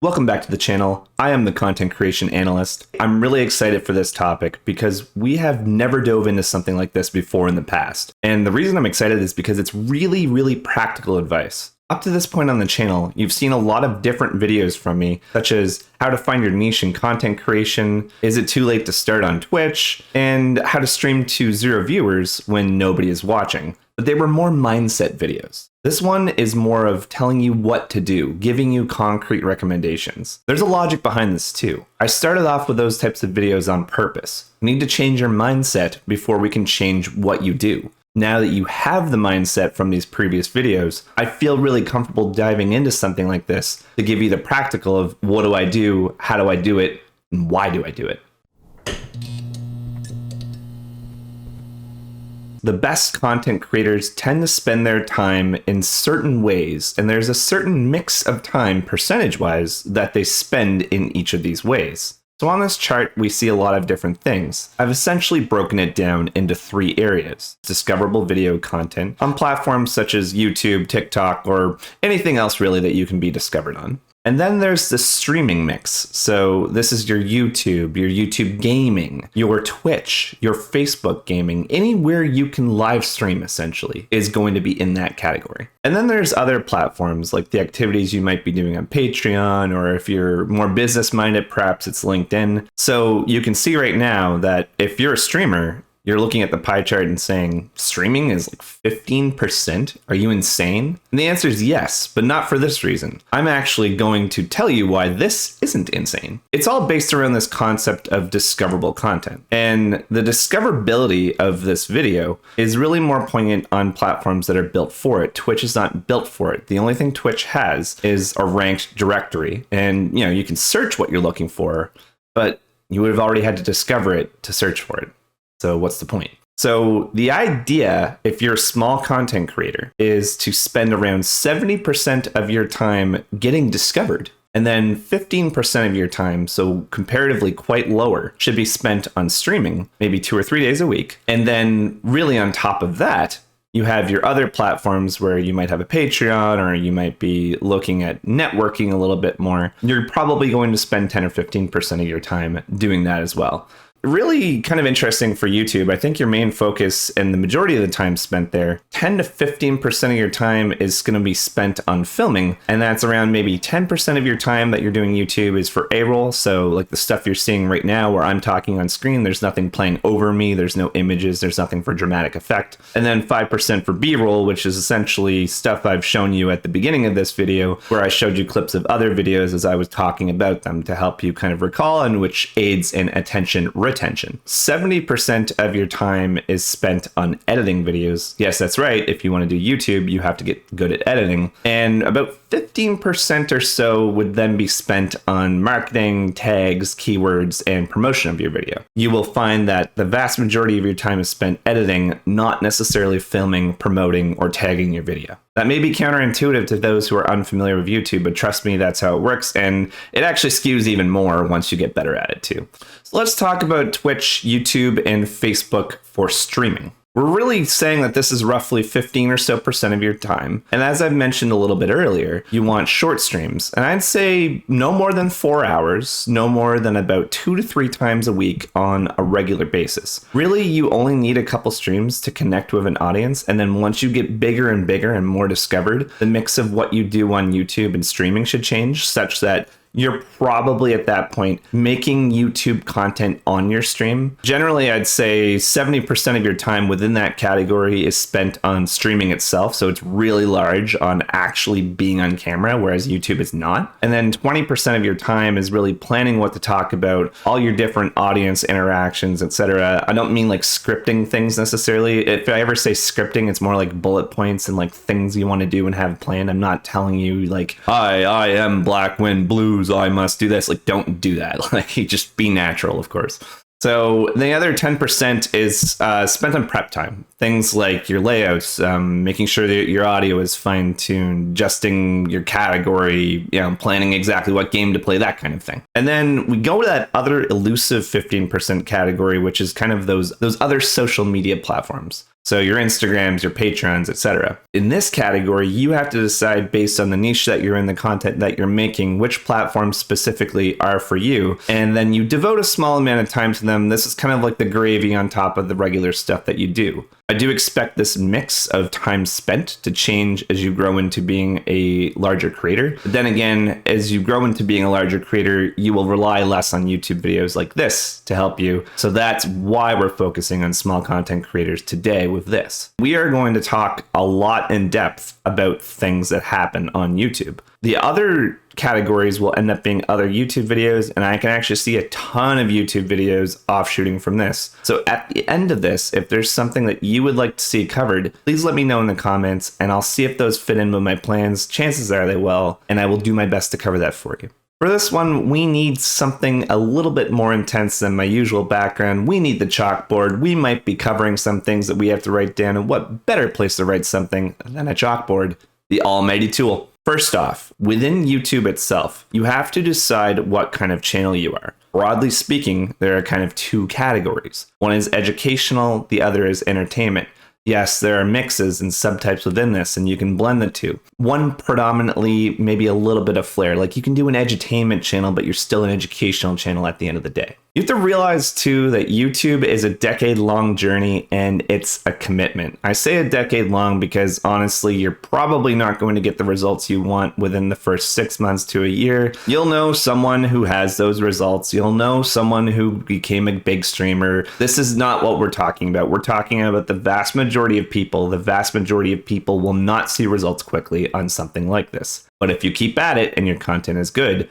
Welcome back to the channel. I am the content creation analyst. I'm really excited for this topic because we have never dove into something like this before in the past. And the reason I'm excited is because it's really practical advice. Up to this point on the channel, you've seen a lot of different videos from me, such as how to find your niche in content creation, is it too late to start on Twitch, and how to stream to 0 viewers when nobody is watching. But they were more mindset videos. This one is more of telling you what to do, giving you concrete recommendations. There's a logic behind this too. I started off with those types of videos on purpose. You need to change your mindset before we can change what you do. Now that you have the mindset from these previous videos, I feel really comfortable diving into something like this to give you the practical of what do I do, how do I do it, and why do I do it. The best content creators tend to spend their time in certain ways, and there's a certain mix of time percentage-wise that they spend in each of these ways. So on this chart, we see a lot of different things. I've essentially broken it down into 3 areas. Discoverable video content on platforms such as YouTube, TikTok, or anything else really that you can be discovered on. And then there's the streaming mix. So this is your YouTube gaming, your Twitch, your Facebook gaming, anywhere you can live stream essentially is going to be in that category. And then there's other platforms like the activities you might be doing on Patreon, or if you're more business minded, perhaps it's LinkedIn. So you can see right now that if you're a streamer, you're looking at the pie chart and saying, streaming is like 15%? Are you insane? And the answer is yes, but not for this reason. I'm actually going to tell you why this isn't insane. It's all based around this concept of discoverable content. And the discoverability of this video is really more poignant on platforms that are built for it. Twitch is not built for it. The only thing Twitch has is a ranked directory. And you can search what you're looking for, but you would have already had to discover it to search for it. So what's the point? So the idea, if you're a small content creator, is to spend around 70% of your time getting discovered. And then 15% of your time, so comparatively quite lower, should be spent on streaming, maybe 2 or 3 days a week. And then really on top of that, you have your other platforms where you might have a Patreon, or you might be looking at networking a little bit more. You're probably going to spend 10 or 15% of your time doing that as well. Really kind of interesting for YouTube. I think your main focus and the majority of the time spent there, 10 to 15% of your time is going to be spent on filming. And that's around maybe 10% of your time that you're doing YouTube is for A-roll. So like the stuff you're seeing right now where I'm talking on screen, there's nothing playing over me. There's no images. There's nothing for dramatic effect. And then 5% for B-roll, which is essentially stuff I've shown you at the beginning of this video, where I showed you clips of other videos as I was talking about them to help you kind of recall, and which aids in attention retention. 70% of your time is spent on editing videos. Yes, that's right. If you want to do YouTube, you have to get good at editing. And about 15% or so would then be spent on marketing, tags, keywords, and promotion of your video. You will find that the vast majority of your time is spent editing, not necessarily filming, promoting, or tagging your video. That may be counterintuitive to those who are unfamiliar with YouTube, but trust me, that's how it works. And it actually skews even more once you get better at it too. So let's talk about Twitch, YouTube, and Facebook for streaming. We're really saying that this is roughly 15% or so of your time. And as I've mentioned a little bit earlier, you want short streams. And I'd say no more than 4 hours, no more than about 2 to 3 times a week on a regular basis. Really, you only need a couple streams to connect with an audience. And then once you get bigger and bigger and more discovered, the mix of what you do on YouTube and streaming should change such that you're probably at that point making YouTube content on your stream. Generally, I'd say 70% of your time within that category is spent on streaming itself. So it's really large on actually being on camera, whereas YouTube is not. And then 20% of your time is really planning what to talk about, all your different audience interactions, etc. I don't mean like scripting things necessarily. If I ever say scripting, it's more like bullet points and like things you want to do and have planned. I'm not telling you like, I am Black Wind Blues, I must do this. Like, don't do that. Like, just be natural, of course. So the other 10% is spent on prep time. Things like your layouts, making sure that your audio is fine-tuned, adjusting your category, planning exactly what game to play, that kind of thing. And then we go to that other elusive 15% category, which is kind of those other social media platforms. So your Instagrams, your Patrons, etc. In this category, you have to decide based on the niche that you're in, the content that you're making, which platforms specifically are for you. And then you devote a small amount of time to them. This is kind of like the gravy on top of the regular stuff that you do. I do expect this mix of time spent to change as you grow into being a larger creator. But then again, as you grow into being a larger creator, you will rely less on YouTube videos like this to help you. So that's why we're focusing on small content creators today with this. We are going to talk a lot in depth about things that happen on YouTube. The other categories will end up being other YouTube videos, and I can actually see a ton of YouTube videos offshooting from this. So at the end of this, if there's something that you would like to see covered, please let me know in the comments, and I'll see if those fit in with my plans. Chances are they will, and I will do my best to cover that for you. For this one, we need something a little bit more intense than my usual background. We need the chalkboard. We might be covering some things that we have to write down, and what better place to write something than a chalkboard? The almighty tool. First off, within YouTube itself, you have to decide what kind of channel you are. Broadly speaking, there are kind of two categories. One is educational, the other is entertainment. Yes, there are mixes and subtypes within this, and you can blend the two. One predominantly, maybe a little bit of flair. Like you can do an edutainment channel, but you're still an educational channel at the end of the day. You have to realize too that YouTube is a decade-long journey and it's a commitment. I say a decade long because honestly, you're probably not going to get the results you want within the first 6 months to a year. You'll know someone who has those results. You'll know someone who became a big streamer. This is not what we're talking about. We're talking about the vast majority of people. The vast majority of people will not see results quickly on something like this. But if you keep at it and your content is good,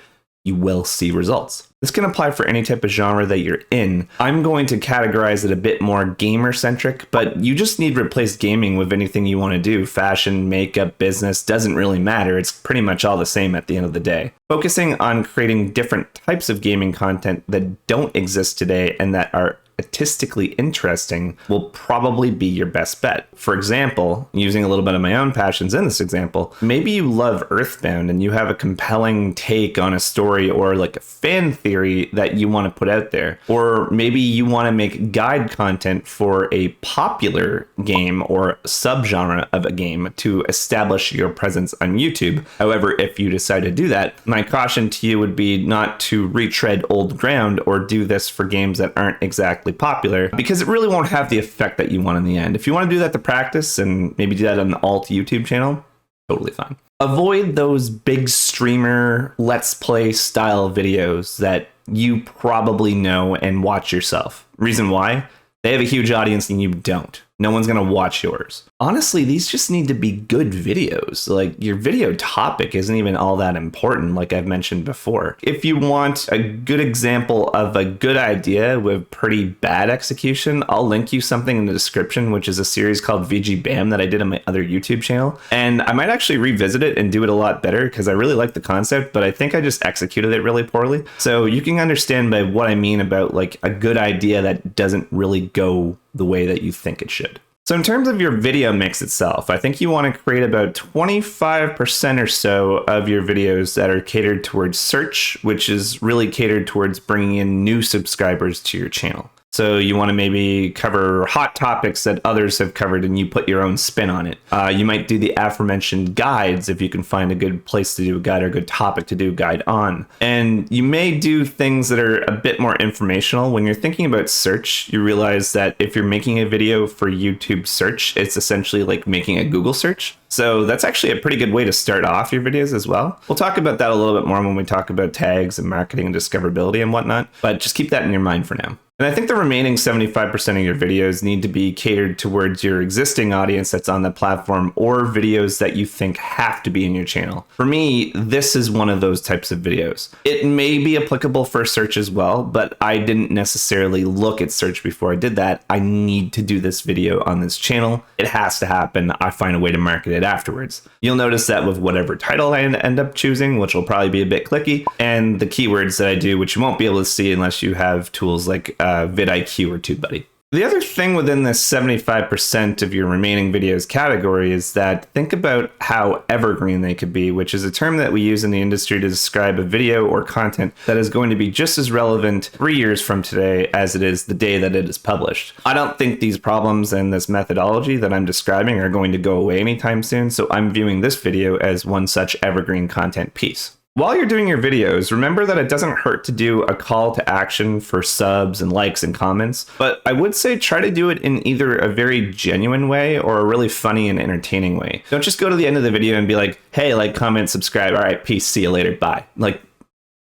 you will see results. This can apply for any type of genre that you're in. I'm going to categorize it a bit more gamer-centric, but you just need to replace gaming with anything you want to do. Fashion, makeup, business, doesn't really matter. It's pretty much all the same at the end of the day. Focusing on creating different types of gaming content that don't exist today and that are artistically interesting will probably be your best bet. For example, using a little bit of my own passions in this example, maybe you love Earthbound and you have a compelling take on a story or like a fan theory that you want to put out there. Or maybe you want to make guide content for a popular game or subgenre of a game to establish your presence on YouTube. However, if you decide to do that, my caution to you would be not to retread old ground or do this for games that aren't exactly popular, because it really won't have the effect that you want in the end. If you want to do that to practice and maybe do that on an alt YouTube channel, totally fine. Avoid those big streamer let's play style videos that you probably know and watch yourself. Reason why? They have a huge audience and you don't. No one's going to watch yours. Honestly, these just need to be good videos. Like your video topic isn't even all that important, like I've mentioned before. If you want a good example of a good idea with pretty bad execution, I'll link you something in the description, which is a series called VG Bam that I did on my other YouTube channel. And I might actually revisit it and do it a lot better because I really like the concept, but I think I just executed it really poorly. So you can understand by what I mean about like a good idea that doesn't really go the way that you think it should. So in terms of your video mix itself, I think you want to create about 25% or so of your videos that are catered towards search, which is really catered towards bringing in new subscribers to your channel. So you want to maybe cover hot topics that others have covered and you put your own spin on it. You might do the aforementioned guides if you can find a good place to do a guide or a good topic to do a guide on. And you may do things that are a bit more informational. When you're thinking about search, you realize that if you're making a video for YouTube search, it's essentially like making a Google search. So that's actually a pretty good way to start off your videos as well. We'll talk about that a little bit more when we talk about tags and marketing and discoverability and whatnot, but just keep that in your mind for now. And I think the remaining 75% of your videos need to be catered towards your existing audience that's on the platform or videos that you think have to be in your channel. For me, this is one of those types of videos. It may be applicable for search as well, but I didn't necessarily look at search before I did that. I need to do this video on this channel. It has to happen. I find a way to market it afterwards. You'll notice that with whatever title I end up choosing, which will probably be a bit clicky, and the keywords that I do, which you won't be able to see unless you have tools like vidIQ or TubeBuddy. The other thing within this 75% of your remaining videos category is that think about how evergreen they could be, which is a term that we use in the industry to describe a video or content that is going to be just as relevant 3 years from today as it is the day that it is published. I don't think these problems and this methodology that I'm describing are going to go away anytime soon, so I'm viewing this video as one such evergreen content piece. While you're doing your videos, remember that it doesn't hurt to do a call to action for subs and likes and comments, but I would say try to do it in either a very genuine way or a really funny and entertaining way. Don't just go to the end of the video and be like, hey, like, comment, subscribe, all right, peace, see you later, bye. Like,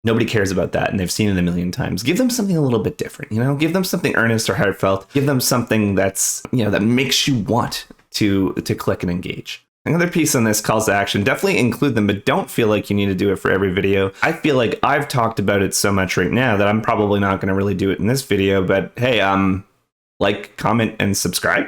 nobody cares about that and they've seen it a million times. Give them something a little bit different, Give them something earnest or heartfelt. Give them something that's, that makes you want to click and engage. Another piece on this calls to action, definitely include them, but don't feel like you need to do it for every video. I feel like I've talked about it so much right now that I'm probably not going to really do it in this video, but hey, like, comment, and subscribe.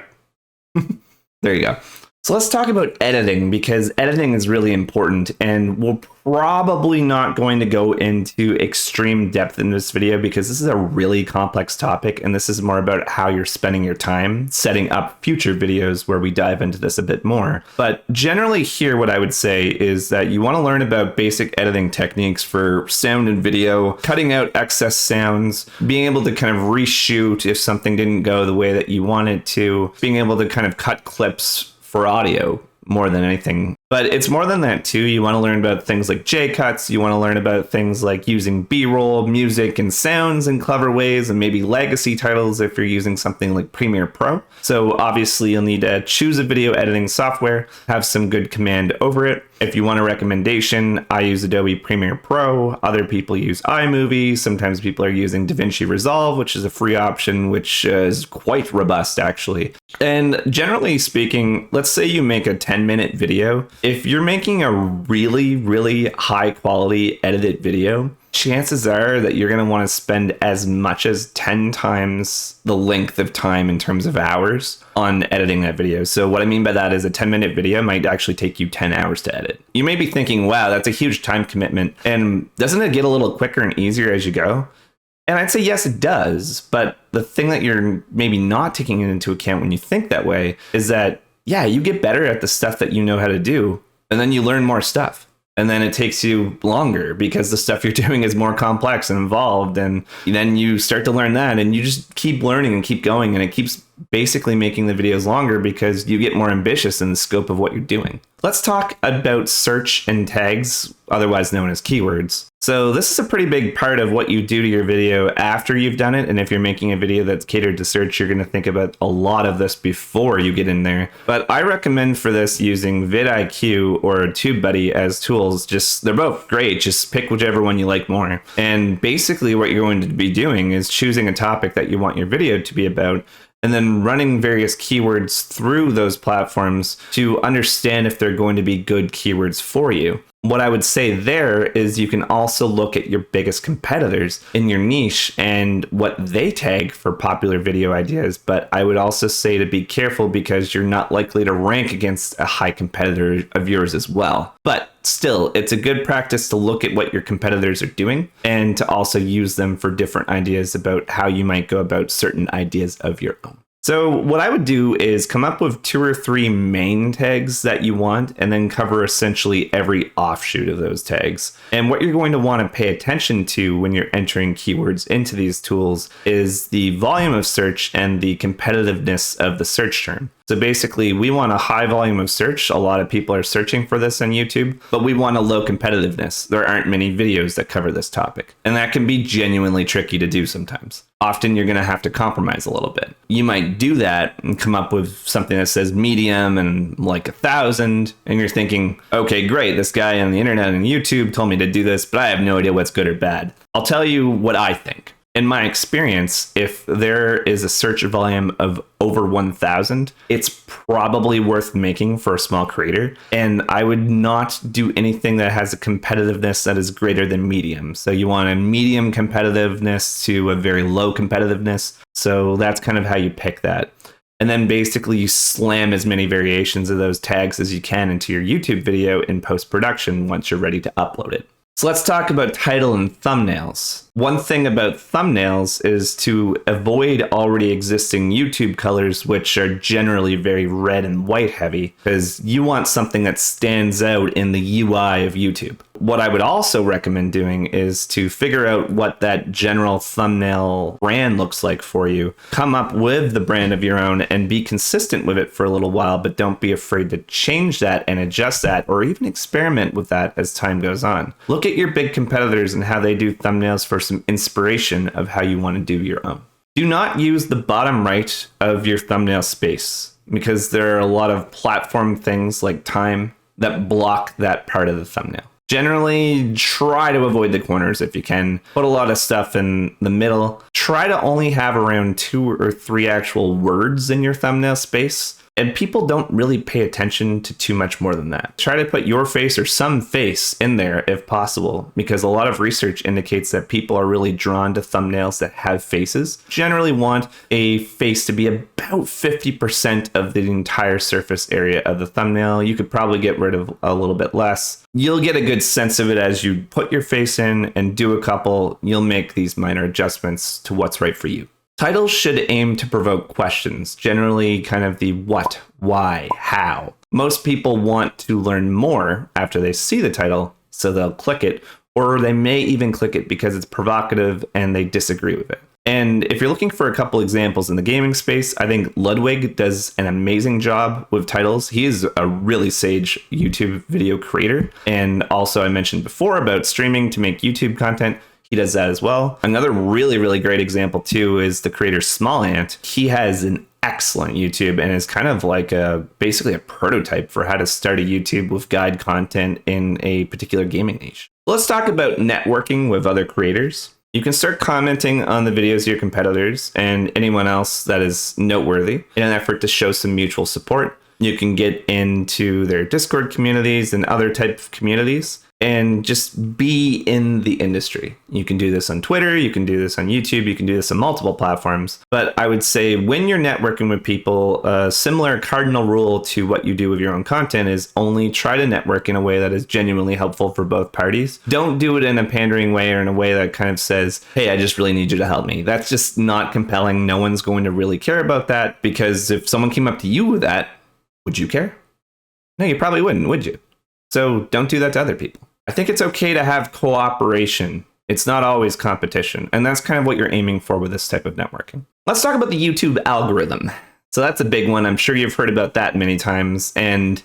There you go. So let's talk about editing, because editing is really important, and we're probably not going to go into extreme depth in this video because this is a really complex topic, and this is more about how you're spending your time setting up future videos where we dive into this a bit more. But generally here, what I would say is that you want to learn about basic editing techniques for sound and video, cutting out excess sounds, being able to kind of reshoot if something didn't go the way that you wanted to, being able to kind of cut clips for audio more than anything. But it's more than that too. You want to learn about things like J-cuts. You want to learn about things like using B-roll, music, and sounds in clever ways, and maybe legacy titles if you're using something like Premiere Pro. So obviously you'll need to choose a video editing software, have some good command over it. If you want a recommendation, I use Adobe Premiere Pro. Other people use iMovie. Sometimes people are using DaVinci Resolve, which is a free option, which is quite robust actually. And generally speaking, let's say you make a 10-minute video. If you're making a really, really high quality edited video, chances are that you're going to want to spend as much as 10 times the length of time in terms of hours on editing that video. So what I mean by that is a 10-minute video might actually take you 10 hours to edit. You may be thinking, wow, that's a huge time commitment. And doesn't it get a little quicker and easier as you go? And I'd say, yes, it does. But the thing that you're maybe not taking into account when you think that way is that, yeah, you get better at the stuff that you know how to do, and then you learn more stuff. And then it takes you longer because the stuff you're doing is more complex and involved. And then you start to learn that, and you just keep learning and keep going. And it keeps basically making the videos longer because you get more ambitious in the scope of what you're doing. Let's talk about search and tags, otherwise known as keywords. So this is a pretty big part of what you do to your video after you've done it. And if you're making a video that's catered to search, you're going to think about a lot of this before you get in there. But I recommend for this using vidIQ or TubeBuddy as tools. They're both great. Just pick whichever one you like more. And basically what you're going to be doing is choosing a topic that you want your video to be about, and then running various keywords through those platforms to understand if they're going to be good keywords for you. What I would say there is you can also look at your biggest competitors in your niche and what they tag for popular video ideas. But I would also say to be careful because you're not likely to rank against a high competitor of yours as well. But still, it's a good practice to look at what your competitors are doing and to also use them for different ideas about how you might go about certain ideas of your own. So what I would do is come up with 2 or 3 main tags that you want and then cover essentially every offshoot of those tags. And what you're going to want to pay attention to when you're entering keywords into these tools is the volume of search and the competitiveness of the search term. So basically, we want a high volume of search. A lot of people are searching for this on YouTube, but we want a low competitiveness. There aren't many videos that cover this topic, and that can be genuinely tricky to do sometimes. Often you're going to have to compromise a little bit. You might do that and come up with something that says medium and like 1,000, and you're thinking, okay, great, this guy on the internet and YouTube told me to do this, but I have no idea what's good or bad. I'll tell you what I think. In my experience, if there is a search volume of over 1,000, it's probably worth making for a small creator. And I would not do anything that has a competitiveness that is greater than medium. So you want a medium competitiveness to a very low competitiveness. So that's kind of how you pick that. And then basically you slam as many variations of those tags as you can into your YouTube video in post-production once you're ready to upload it. So let's talk about title and thumbnails. One thing about thumbnails is to avoid already existing YouTube colors, which are generally very red and white heavy, because you want something that stands out in the UI of YouTube. What I would also recommend doing is to figure out what that general thumbnail brand looks like for you. Come up with the brand of your own and be consistent with it for a little while, but don't be afraid to change that and adjust that, or even experiment with that as time goes on. Look at your big competitors and how they do thumbnails for some inspiration of how you want to do your own. Do not use the bottom right of your thumbnail space, because there are a lot of platform things like time that block that part of the thumbnail. Generally, try to avoid the corners if you can. Put a lot of stuff in the middle. Try to only have around 2 or 3 actual words in your thumbnail space. And people don't really pay attention to too much more than that. Try to put your face or some face in there if possible, because a lot of research indicates that people are really drawn to thumbnails that have faces. Generally want a face to be about 50% of the entire surface area of the thumbnail. You could probably get rid of a little bit less. You'll get a good sense of it as you put your face in and do a couple. You'll make these minor adjustments to what's right for you. Titles should aim to provoke questions, generally kind of the what, why, how. Most people want to learn more after they see the title, so they'll click it, or they may even click it because it's provocative and they disagree with it. And if you're looking for a couple examples in the gaming space, I think Ludwig does an amazing job with titles. He is a really sage YouTube video creator. And also I mentioned before about streaming to make YouTube content. He does that as well. Another really, really great example too is the creator Small Ant. He has an excellent YouTube and is kind of like basically a prototype for how to start a YouTube with guide content in a particular gaming niche. Let's talk about networking with other creators. You can start commenting on the videos of your competitors and anyone else that is noteworthy in an effort to show some mutual support. You can get into their Discord communities and other type of communities and just be in the industry. You can do this on Twitter, you can do this on YouTube, you can do this on multiple platforms. But I would say when you're networking with people, a similar cardinal rule to what you do with your own content is only try to network in a way that is genuinely helpful for both parties. Don't do it in a pandering way or in a way that kind of says, hey, I just really need you to help me. That's just not compelling. No one's going to really care about that, because if someone came up to you with that, would you care? No, you probably wouldn't, would you? So don't do that to other people. I think it's okay to have cooperation. It's not always competition. And that's kind of what you're aiming for with this type of networking. Let's talk about the YouTube algorithm. So that's a big one. I'm sure you've heard about that many times. And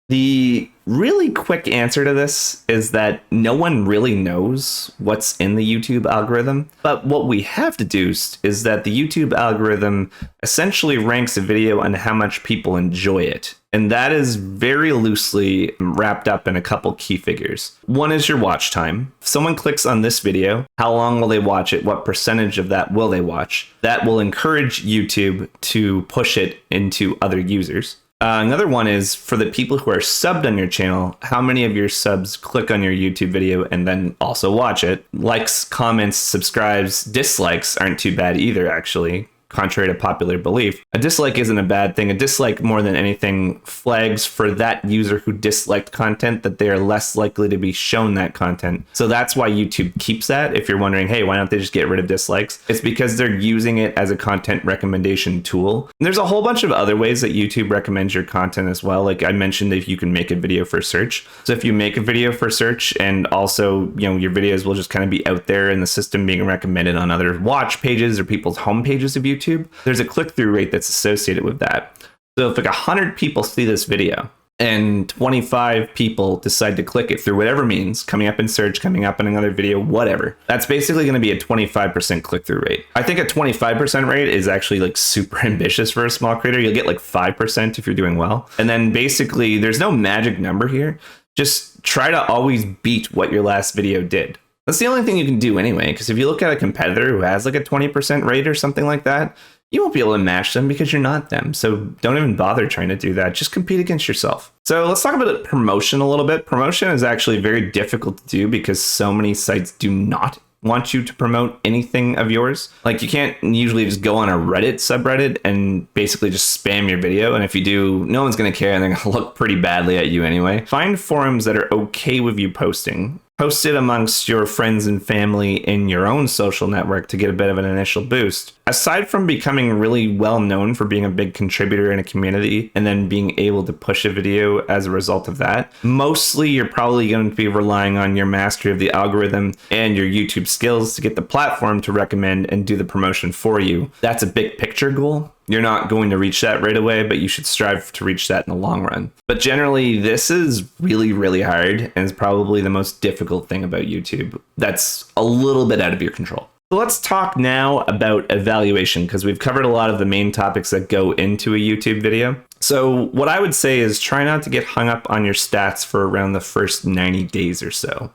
the really quick answer to this is that no one really knows what's in the YouTube algorithm. But what we have deduced is that the YouTube algorithm essentially ranks a video on how much people enjoy it. And that is very loosely wrapped up in a couple key figures. One is your watch time. If someone clicks on this video, how long will they watch it? What percentage of that will they watch? That will encourage YouTube to push it into other users. Another one is for the people who are subbed on your channel, how many of your subs click on your YouTube video and then also watch it? Likes, comments, subscribes, dislikes aren't too bad either, actually. Contrary to popular belief, a dislike isn't a bad thing. A dislike, more than anything, flags for that user who disliked content that they are less likely to be shown that content. So that's why YouTube keeps that. If you're wondering, hey, why don't they just get rid of dislikes? It's because they're using it as a content recommendation tool. And there's a whole bunch of other ways that YouTube recommends your content as well. Like I mentioned, if you can make a video for search. So if you make a video for search and also, your videos will just kind of be out there in the system being recommended on other watch pages or people's home pages of YouTube, there's a click-through rate that's associated with that. So if like 100 people see this video and 25 people decide to click it through whatever means, coming up in search, coming up in another video, whatever, that's basically going to be a 25% click-through rate. I think a 25% rate is actually like super ambitious for a small creator. You'll get like 5% if you're doing well. And then basically there's no magic number here. Just try to always beat what your last video did. That's the only thing you can do anyway, because if you look at a competitor who has like a 20% rate or something like that, you won't be able to match them because you're not them. So don't even bother trying to do that. Just compete against yourself. So let's talk about promotion a little bit. Promotion is actually very difficult to do because so many sites do not want you to promote anything of yours. Like you can't usually just go on a Reddit subreddit and basically just spam your video. And if you do, no one's going to care and they're going to look pretty badly at you anyway. Find forums that are okay with you posting Post it amongst your friends and family in your own social network to get a bit of an initial boost. Aside from becoming really well known for being a big contributor in a community and then being able to push a video as a result of that, mostly you're probably going to be relying on your mastery of the algorithm and your YouTube skills to get the platform to recommend and do the promotion for you. That's a big picture goal. You're not going to reach that right away, but you should strive to reach that in the long run. But generally, this is really, really hard and is probably the most difficult thing about YouTube that's a little bit out of your control. So let's talk now about evaluation, because we've covered a lot of the main topics that go into a YouTube video. So what I would say is try not to get hung up on your stats for around the first 90 days or so.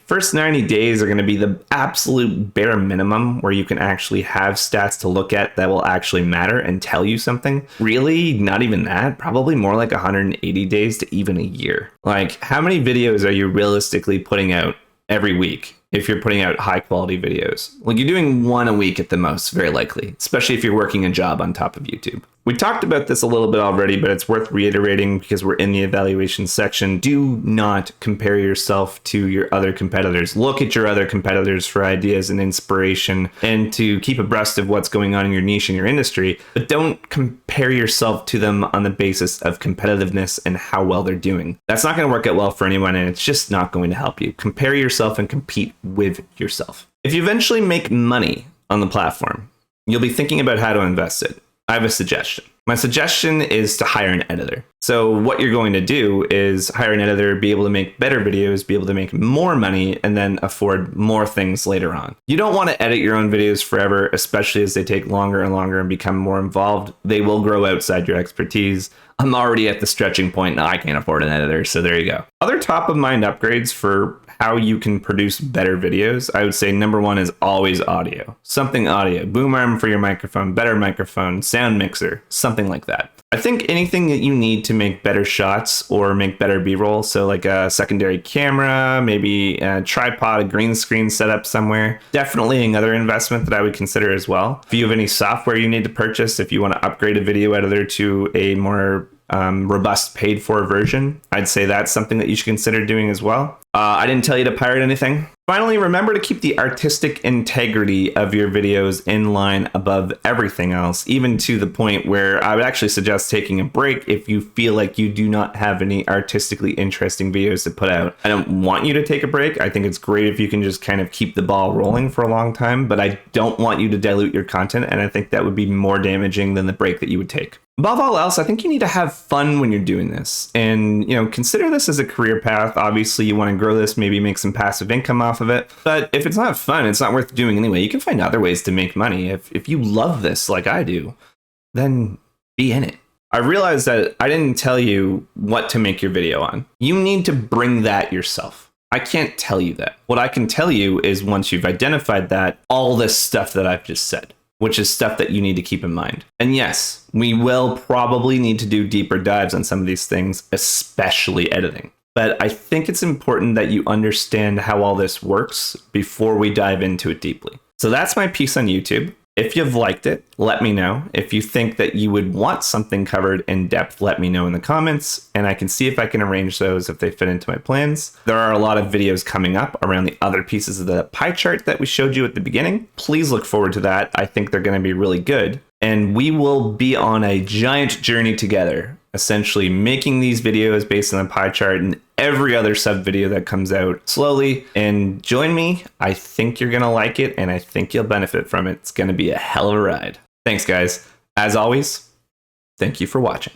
First 90 days are going to be the absolute bare minimum where you can actually have stats to look at that will actually matter and tell you something. Really, not even that. Probably more like 180 days to even a year. Like, how many videos are you realistically putting out every week? If you're putting out high quality videos, like you're doing one a week at the most, very likely, especially if you're working a job on top of YouTube. We talked about this a little bit already, but it's worth reiterating because we're in the evaluation section. Do not compare yourself to your other competitors. Look at your other competitors for ideas and inspiration and to keep abreast of what's going on in your niche and your industry, but don't compare yourself to them on the basis of competitiveness and how well they're doing. That's not going to work out well for anyone, and it's just not going to help you. Compare yourself and compete with yourself. If you eventually make money on the platform, you'll be thinking about how to invest it. I have a suggestion. My suggestion is to hire an editor. So what you're going to do is hire an editor, be able to make better videos, be able to make more money, and then afford more things later on. You don't want to edit your own videos forever, especially as they take longer and longer and become more involved. They will grow outside your expertise. I'm already at the stretching point. Now I can't afford an editor, so there you go. Other top of mind upgrades for how you can produce better videos, I would say number one is always audio. Something audio. Boom arm for your microphone, better microphone, sound mixer, something like that. I think anything that you need to make better shots or make better B-roll, so like a secondary camera, maybe a tripod, a green screen setup somewhere, definitely another investment that I would consider as well. If you have any software you need to purchase, if you want to upgrade a video editor to a more robust paid for version, I'd say that's something that you should consider doing as well. I didn't tell you to pirate anything. Finally, remember to keep the artistic integrity of your videos in line above everything else, even to the point where I would actually suggest taking a break if you feel like you do not have any artistically interesting videos to put out. I don't want you to take a break. I think it's great if you can just kind of keep the ball rolling for a long time, but I don't want you to dilute your content, and I think that would be more damaging than the break that you would take. Above all else, I think you need to have fun when you're doing this, and consider this as a career path. Obviously, you want to grow this, maybe make some passive income off of it. But if it's not fun, it's not worth doing anyway. You can find other ways to make money. If you love this like I do, then be in it. I realized that I didn't tell you what to make your video on. You need to bring that yourself. I can't tell you that. What I can tell you is once you've identified that, all this stuff that I've just said, which is stuff that you need to keep in mind. And yes, we will probably need to do deeper dives on some of these things, especially editing. But I think it's important that you understand how all this works before we dive into it deeply. So that's my piece on YouTube. If you've liked it, let me know. If you think that you would want something covered in depth, let me know in the comments, and I can see if I can arrange those if they fit into my plans. There are a lot of videos coming up around the other pieces of the pie chart that we showed you at the beginning. Please look forward to that. I think they're going to be really good. And we will be on a giant journey together, essentially making these videos based on the pie chart and every other sub video that comes out slowly. And join me. I think you're going to like it, and I think you'll benefit from it. It's going to be a hell of a ride. Thanks, guys. As always, thank you for watching.